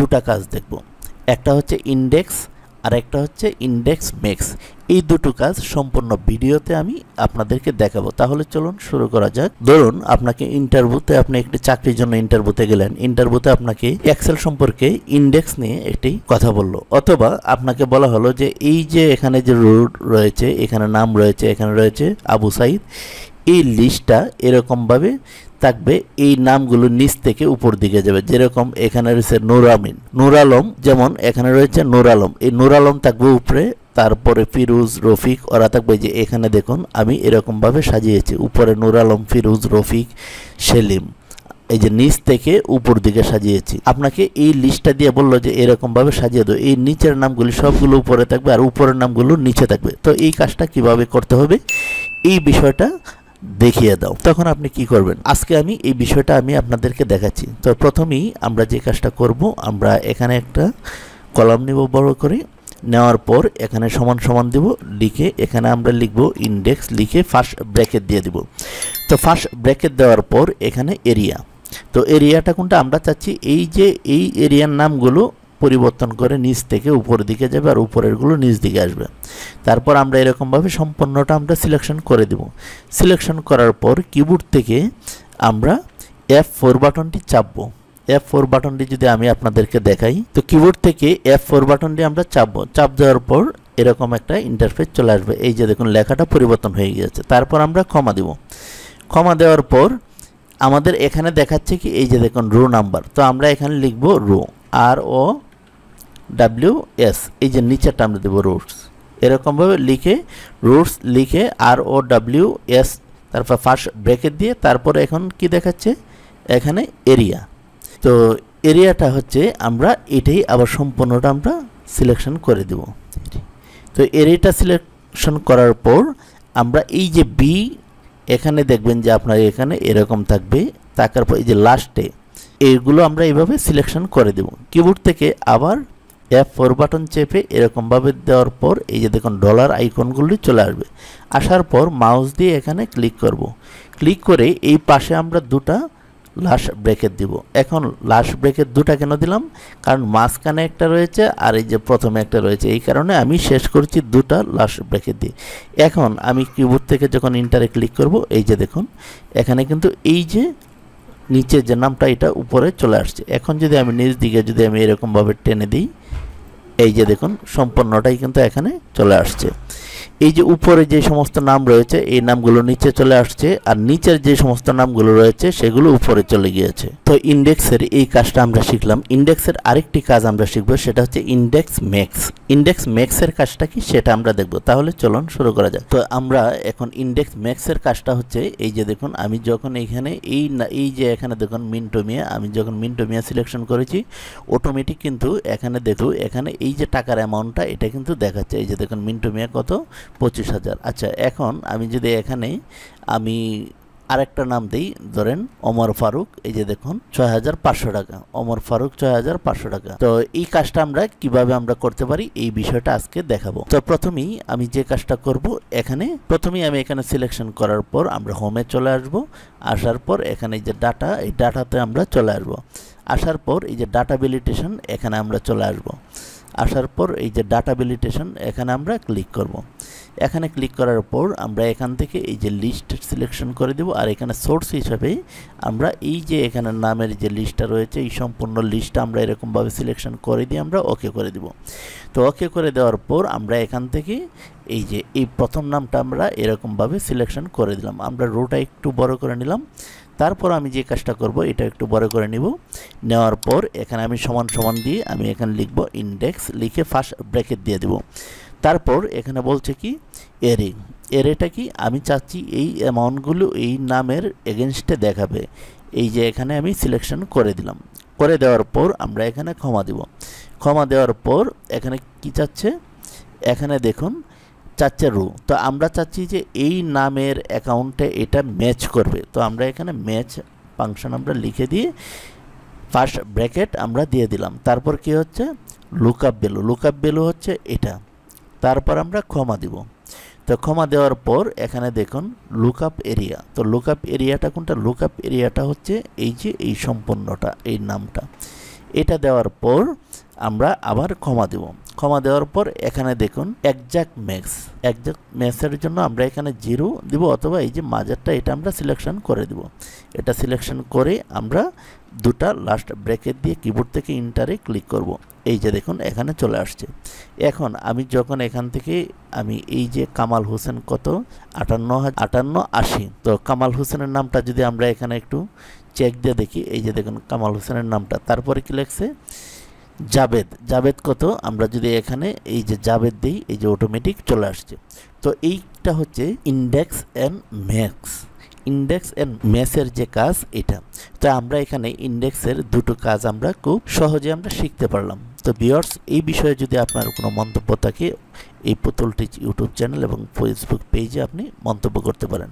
দুটা কাজ দেখব। একটা হচ্ছে ইন্ডেক্স আর একটা হচ্ছে ইন্ডেক্স মেক্স। এই দুটো কাজ সম্পূর্ণ ভিডিওতে আমি আপনাদেরকে দেখাবো। তাহলে চলুন শুরু করা যাক। ধরুন আপনাকে ইন্টারভিউতে, আপনি একটি চাকরির জন্য ইন্টারভিউতে গেলেন। ইন্টারভিউতে আপনাকে এক্সেল সম্পর্কে ইন্ডেক্স নিয়ে একটি কথা বললো, অথবা আপনাকে বলা হলো যে এই যে এখানে যে রোড রয়েছে, এখানে নাম রয়েছে, এখানে রয়েছে আবু সাইদ, এই লিস্টটা এরকমভাবে থাকবে, এই নামগুলো নিচ থেকে উপর দিকে যাবে। যেরকম এখানে রয়েছে নূর আমিন, নূর আলম, যেমন এখানে রয়েছে নূর আলম, এই নূর আলম থাকবে উপরে, তারপরে ফিরোজ, রফিক, ওরা থাকবে। যে এখানে দেখুন আমি এরকমভাবে সাজিয়েছি, উপরে নূর আলম, ফিরোজ, রফিক, সেলিম, এই যে নিচ থেকে উপর দিকে সাজিয়েছি। আপনাকে এই লিস্টটা দিয়ে বললো যে এরকমভাবে সাজিয়ে দাও, এই নিচের নামগুলি সবগুলো উপরে থাকবে আর উপরের নামগুলো নিচে থাকবে। তো এই কাজটা কিভাবে করতে হবে এই বিষয়টা দেখিয়ে দাও। তখন আপনি কি করবেন, আজকে আমি এই বিষয়টা আমি আপনাদেরকে দেখাচ্ছি। তো প্রথমেই আমরা যে কাজটা করব, আমরা এখানে একটা কলাম নিব বড় করে, নেওয়ার পর এখানে সমান সমান দিব, লিখে এখানে আমরা লিখব ইন্ডেক্স, লিখে ফার্স্ট ব্র্যাকেট দিয়ে দিব। তো ফার্স্ট ব্র্যাকেট দেওয়ার পর এখানে এরিয়া, তো এরিয়াটা কোনটা আমরা চাচ্ছি, এই যে এই এরিয়ার নামগুলো পরিবর্তন করে নিচ থেকে উপর দিকে যাবে আর উপরেরগুলো নিচ দিকে আসবে। তারপর আমরা এরকমভাবে সম্পূর্ণটা আমরা সিলেকশন করে দেব। সিলেকশন করার পর কিবোর্ড থেকে আমরা F4 বাটনটি চাপবো। F4 বাটনটি যদি আমি আপনাদেরকে দেখাই, তো কিবোর্ড থেকে F4 বাটনটি আমরা চাপবো। চাপ দেওয়ার পর এরকম একটা ইন্টারফেস চলে আসবে। এই যে দেখুন লেখাটা পরিবর্তন হয়ে গিয়েছে। তারপর আমরা কমা দিব। কমা দেওয়ার পর আমাদের এখানে দেখাচ্ছে কি, এই যে দেখুন রো নাম্বার, তো আমরা এখানে লিখব রো, ROWS, এই যে নিচেরটা আমরা দেবো রুটস, এরকমভাবে লিখে রুটস লিখে ROWS, তারপর ফার্স্ট ব্র্যাকেট দিয়ে, তারপরে এখন কি দেখাচ্ছে এখানে এরিয়া। তো এরিয়াটা হচ্ছে আমরা এটাই আবার সম্পূর্ণটা আমরা সিলেকশন করে দেব। তো এরিয়াটা সিলেকশন করার পর আমরা এই যে বি, এখানে দেখবেন যে আপনার এখানে এরকম থাকবে, থাকার পর এই যে লাস্টে এইগুলো আমরা এইভাবে সিলেকশন করে দেব। কিবোর্ড থেকে আবার F4 বাটন চেপে এরকমভাবে দেওয়ার পর এই যে দেখুন ডলার আইকনগুলি চলে আসবে। আসার পর মাউস দিয়ে এখানে ক্লিক করব। ক্লিক করে এই পাশে আমরা দুটা লাস্ট ব্র্যাকেট দিব। এখন লাস্ট ব্র্যাকেট দুটা কেন দিলাম, কারণ মাঝখানে একটা রয়েছে আর এই যে প্রথমে একটা রয়েছে, এই কারণে আমি শেষ করছি দুটা লাস্ট ব্র্যাকেট দিয়ে। এখন আমি কিবোর্ড থেকে যখন ইন্টারে ক্লিক করব, এই যে দেখুন এখানে কিন্তু এই যে নিচের যে নামটা এটা উপরে চলে আসছে। এখন যদি আমি নিচ দিকে যদি আমি এরকমভাবে টেনে দিই, এই যে দেখুন সম্পূর্ণটাই কিন্তু এখানে চলে আসছে। এই যে উপরে যে সমস্ত নাম রয়েছে এই নামগুলো নিচে চলে আসছে, আর নিচের যে সমস্ত নামগুলো রয়েছে সেগুলো উপরে চলে গিয়েছে। তো ইন্ডেক্সের এই কাজটা আমরা শিখলাম। ইন্ডেক্সের আরেকটি কাজ আমরা শিখবো, সেটা হচ্ছে ইন্ডেক্স মেক্স। ইন্ডেক্স মেক্সের কাজটা কি সেটা আমরা দেখব। তাহলে চলুন শুরু করা যাক। তো আমরা এখন ইন্ডেক্স মেক্সের কাজটা হচ্ছে, এই যে দেখুন আমি যখন এইখানে এই যে এখানে দেখুন মিন্টু মিয়া, আমি যখন মিন্টু মিয়া সিলেকশন করেছি অটোমেটিক কিন্তু এখানে দেখুন এখানে এই যে টাকার অ্যামাউন্টটা এটা কিন্তু দেখাচ্ছে। এই যে দেখুন মিন্টু মিয়া কত, 25,000। আচ্ছা, এখন আমি যদি এখানে আমি আরেকটা নাম দিই, ধরেন ওমর ফারুক, এই যে দেখুন 6,500 টাকা, ওমর ফারুক 6,500 টাকা। তো এই কাজটা আমরা কিভাবে আমরা করতে পারি এই বিষয়টা আজকে দেখাবো। তো প্রথমেই আমি যে কাজটা করব, এখানে প্রথমেই আমি এখানে সিলেকশন করার পর আমরা হোমে চলে আসব। আসার পর এখানে যে ডাটা, এই ডাটাতে আমরা চলে আসব। আসার পর এই যে ডাটা ভ্যালিডেশন, এখানে আমরা চলে আসব। আসার পর এই যে ডাটা ভ্যালিডেশন, এখানে আমরা ক্লিক করব। এখানে ক্লিক করার পর আমরা এখান থেকে এই যে লিস্ট সিলেকশন করে দেব, আর এখানে সোর্স হিসাবে আমরা এই যে এখানে নামের যে লিস্টটা রয়েছে এই সম্পূর্ণ লিস্টটা আমরা এরকমভাবে সিলেকশন করে দিয়ে আমরা ওকে করে দেব। তো ওকে করে দেওয়ার পর আমরা এখান থেকে এই যে এই প্রথম নামটা আমরা এরকমভাবে সিলেকশন করে দিলাম। আমরা রোটা একটু বড় করে নিলাম। তারপর আমি যে কাজটা করব এটা একটু বড় করে নিব। নেওয়ার পর এখানে আমি সমান সমান দিয়ে আমি এখানে লিখব ইন্ডেক্স, লিখে ফার্স্ট ব্র্যাকেট দিয়ে দেব। তারপর এখানে বলছে কি এরেটা কি, আমি চাচ্ছি এই অ্যামাউন্টগুলো এই নামের এগেনস্টে দেখাবে। এই যে এখানে আমি সিলেকশন করে দিলাম। করে দেওয়ার পর আমরা এখানে ক্ষমা দেব। ক্ষমা দেওয়ার পর এখানে কি চাচ্ছে, এখানে দেখুন চাচ্ছে রো। তো আমরা চাচ্ছি যে এই নামের অ্যাকাউন্টে এটা ম্যাচ করবে। তো আমরা এখানে ম্যাচ ফাংশন আমরা লিখে দিয়ে ফার্স্ট ব্র্যাকেট আমরা দিয়ে দিলাম। তারপর কি হচ্ছে লুকআপ ভ্যালু, লুকআপ ভ্যালু হচ্ছে এটা। তারপর আমরা ক্ষমা দিব। তো ক্ষমা দেওয়ার পর এখানে দেখুন লুকআপ এরিয়া। তো লুকআপ এরিয়াটা কোনটা, লুকআপ এরিয়াটা হচ্ছে এই যে এই সম্পূর্ণটা, এই নামটা, এটা দেওয়ার পর আমরা আবার কমা দেব। কমা দেওয়ার পর এখানে দেখুন একজ্যাক্ট ম্যাক্সের জন্য আমরা এখানে 0 দিব, অথবা এই যে মাঝেরটা এটা আমরা সিলেকশন করে দেব। এটা সিলেকশন করে আমরা দুটা লাস্ট ব্র্যাকেট দিয়ে কিবোর্ড থেকে ইন্টারে ক্লিক করব। এই যে দেখুন এখানে চলে আসছে। এখন আমি যখন এখান থেকে আমি এই যে কামাল হোসেন কত 58,80, তো কামাল হোসেনের নামটা যদি আমরা এখানে একটু চেক দিয়ে দেখি, এই যে দেখুন কামাল হোসেনের নামটা, তারপরে কি লেখছে জাবেদ কত, আমরা যদি এখানে এই যে জাবেদ দিই, এই যে অটোমেটিক চলে আসছে। তো এইটা হচ্ছে ইন্ডেক্স এন্ড ম্যাথের যে কাজ এটা। তো আমরা এখানে ইন্ডেক্সের দুটো কাজ আমরা খুব সহজে আমরা শিখতে পারলাম। তো ভিউয়ার্স, এই বিষয়ে যদি আপনার কোনো মন্তব্য থাকে এই পুতুল টিচ ইউটিউব চ্যানেল এবং ফেসবুক পেজে আপনি মন্তব্য করতে পারেন।